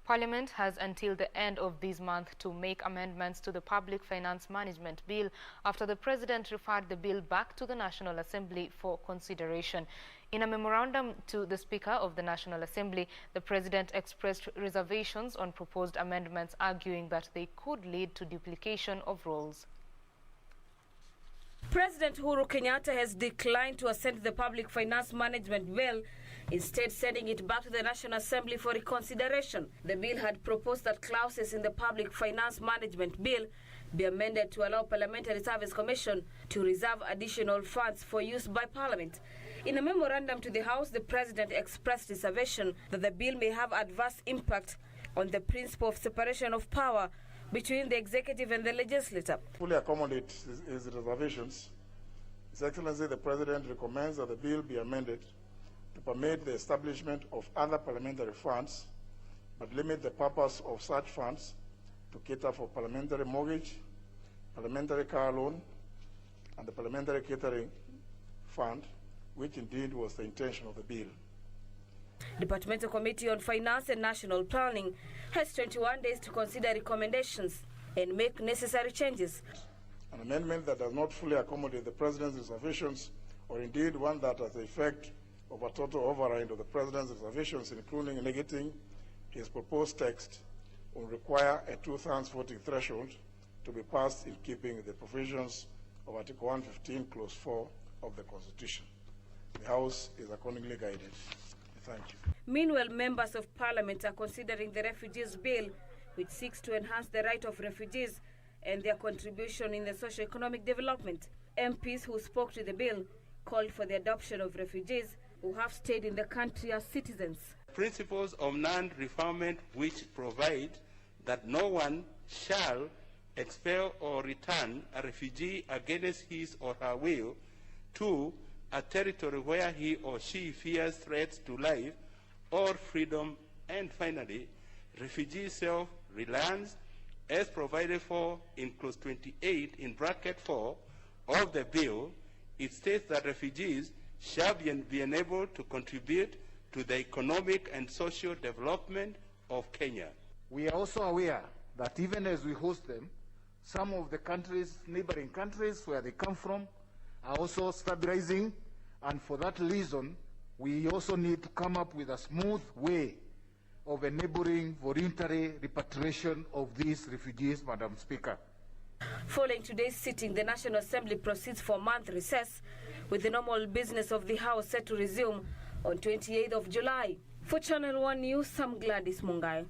Parliament has until the end of this month to make amendments to the Public Finance Management Bill after the President referred the bill back to the National Assembly for consideration. In a memorandum to the Speaker of the National Assembly, the President expressed reservations on proposed amendments, arguing that they could lead to duplication of roles. President Uhuru Kenyatta has declined to assent the Public Finance Management Bill, instead sending it back to the National Assembly for reconsideration. The bill had proposed that clauses in the Public Finance Management Bill be amended to allow Parliamentary Service Commission to reserve additional funds for use by Parliament. In a memorandum to the House, the President expressed reservation that the bill may have adverse impact on the principle of separation of power between the executive and the legislature. Fully accommodate his reservations, His Excellency the President recommends that the bill be amended to permit the establishment of other parliamentary funds, but limit the purpose of such funds to cater for parliamentary mortgage, parliamentary car loan, and the parliamentary catering fund, which indeed was the intention of the bill. Departmental Committee on Finance and National Planning has 21 days to consider recommendations and make necessary changes. An amendment that does not fully accommodate the President's reservations, or indeed one that has the effect of a total override of the President's reservations, including negating his proposed text, will require a 2/3 voting threshold to be passed in keeping with the provisions of Article 115, Clause 4 of the Constitution. The House is accordingly guided. Thank you. Meanwhile, members of Parliament are considering the Refugees Bill, which seeks to enhance the right of refugees and their contribution in the socio-economic development. MPs who spoke to the bill called for the adoption of refugees who have stayed in the country as citizens. Principles of non-refoulement, which provide that no one shall expel or return a refugee against his or her will to a territory where he or she fears threats to life or freedom. And finally, refugee self-reliance, as provided for in clause 28 in bracket 4 of the bill. It states that refugees shall be enabled to contribute to the economic and social development of Kenya. We are also aware that even as we host them, some of the countries, neighboring countries where they come from, are also stabilizing, and for that reason, we also need to come up with a smooth way of enabling voluntary repatriation of these refugees, Madam Speaker. Following today's sitting, the National Assembly proceeds for a month recess, with the normal business of the House set to resume on 28th of July. For Channel 1 News, I'm Gladys Mungai.